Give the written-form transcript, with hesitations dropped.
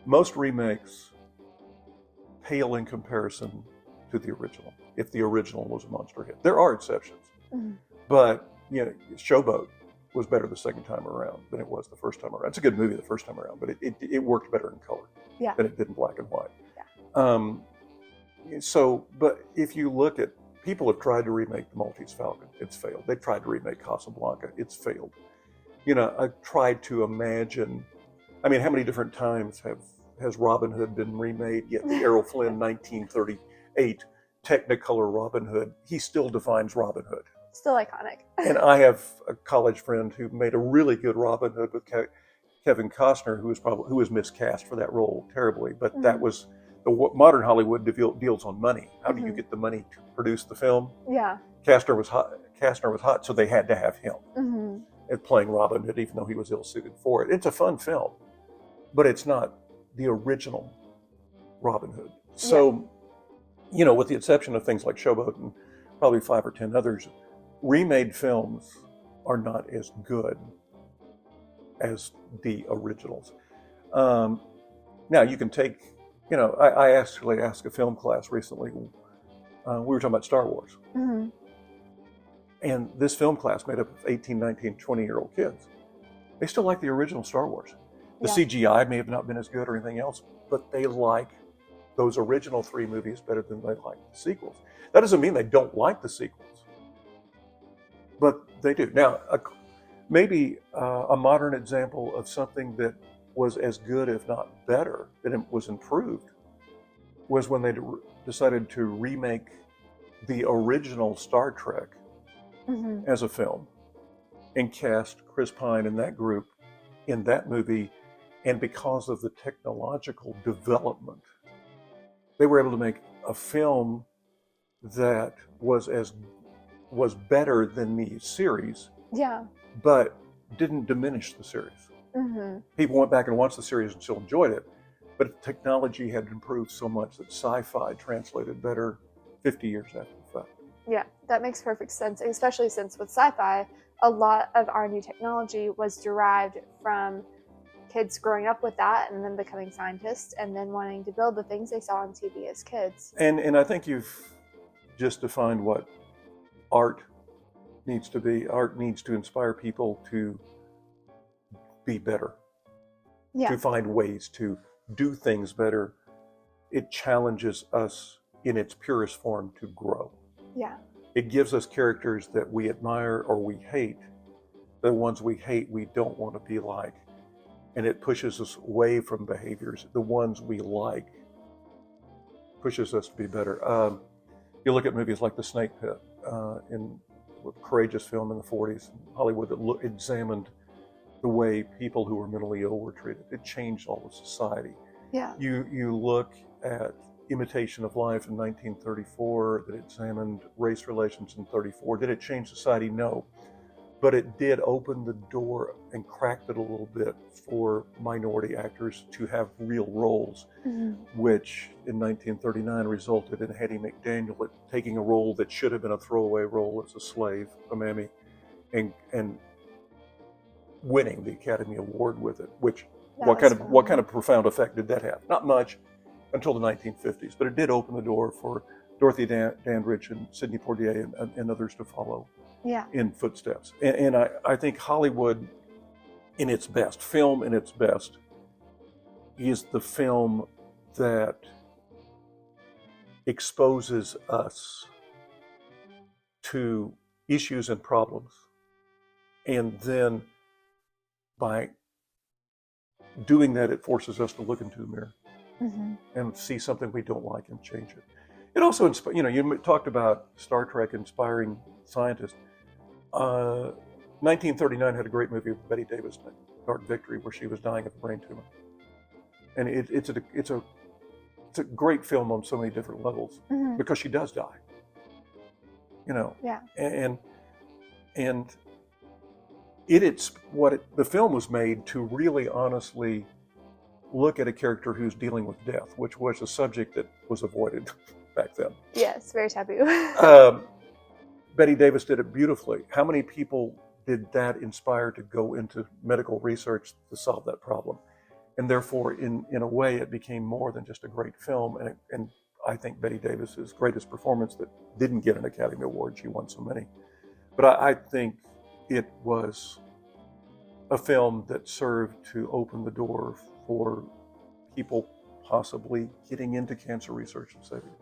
Most remakes pale in comparison to the original, if the original was a monster hit. There are exceptions, Mhm. but Showboat was better the second time around than it was the first time around. It's a good movie the first time around, but it worked better in color Yeah. than it did in black and white. Yeah. But if you look at, people have tried to remake The Maltese Falcon, it's failed. They tried to remake Casablanca, it's failed. I tried to imagine, I mean, how many different times has Robin Hood been remade? Yet the Errol Flynn 1938 Technicolor Robin Hood, he still defines Robin Hood. Still iconic. And I have a college friend who made a really good Robin Hood with Kevin Costner, who was miscast for that role terribly. But that was modern Hollywood deals on money. How do you get the money to produce the film? Yeah. Castner was hot, so they had to have him at playing Robin Hood, even though he was ill-suited for it. It's a fun film, but it's not the original Robin Hood. So, with the exception of things like Showboat and probably 5 or 10 others, remade films are not as good as the originals. Now you can take, I actually asked a film class recently. We were talking about Star Wars. Mm-hmm. And this film class made up of 18, 19, 20-year-old kids. They still like the original Star Wars. The CGI may have not been as good or anything else, but they like those original 3 movies better than they like the sequels. That doesn't mean they don't like the sequels, but they do. Now, maybe a modern example of something that was as good, if not better, that it was improved, was when they decided to remake the original Star Trek as a film and cast Chris Pine and that group in that movie. And because of the technological development, they were able to make a film that was better than the series, but didn't diminish the series. People went back and watched the series and still enjoyed it, but technology had improved so much that sci-fi translated better 50 years after the fact. Yeah, that makes perfect sense, especially since with sci-fi, a lot of our new technology was derived from kids growing up with that and then becoming scientists and then wanting to build the things they saw on TV as kids. And I think you've just defined what art needs to be. Art needs to inspire people to be better, to find ways to do things better. It challenges us in its purest form to grow. Yeah. It gives us characters that we admire or we hate. The ones we hate, we don't want to be like. And it pushes us away from behaviors. The ones we like pushes us to be better. You look at movies like The Snake Pit, a courageous film in the 40s, Hollywood that examined the way people who were mentally ill were treated. It changed all of society. Yeah. You look at Imitation of Life in 1934 that examined race relations in 1934. Did it change society? No. But it did open the door and cracked it a little bit for minority actors to have real roles, which in 1939 resulted in Hattie McDaniel taking a role that should have been a throwaway role as a slave, a mammy, and winning the Academy Award with it. Which what kind of profound effect did that have? Not much until the 1950s, but it did open the door for Dorothy Dandridge and Sidney Poitier and others to follow in footsteps. And I think Hollywood, in its best, film in its best, is the film that exposes us to issues and problems. And then by doing that, it forces us to look into the mirror and see something we don't like and change it. It also inspires, you talked about Star Trek inspiring scientists. 1939 had a great movie with Bette Davis, Dark Victory, where she was dying of a brain tumor. And it's a great film on so many different levels because she does die. And the film was made to really honestly look at a character who's dealing with death, which was a subject that was avoided back then. Yes, very taboo. Bette Davis did it beautifully. How many people did that inspire to go into medical research to solve that problem? And therefore, in a way, it became more than just a great film. And I think Betty Davis's greatest performance that didn't get an Academy Award, she won so many. But I think it was a film that served to open the door for people possibly getting into cancer research and saving it.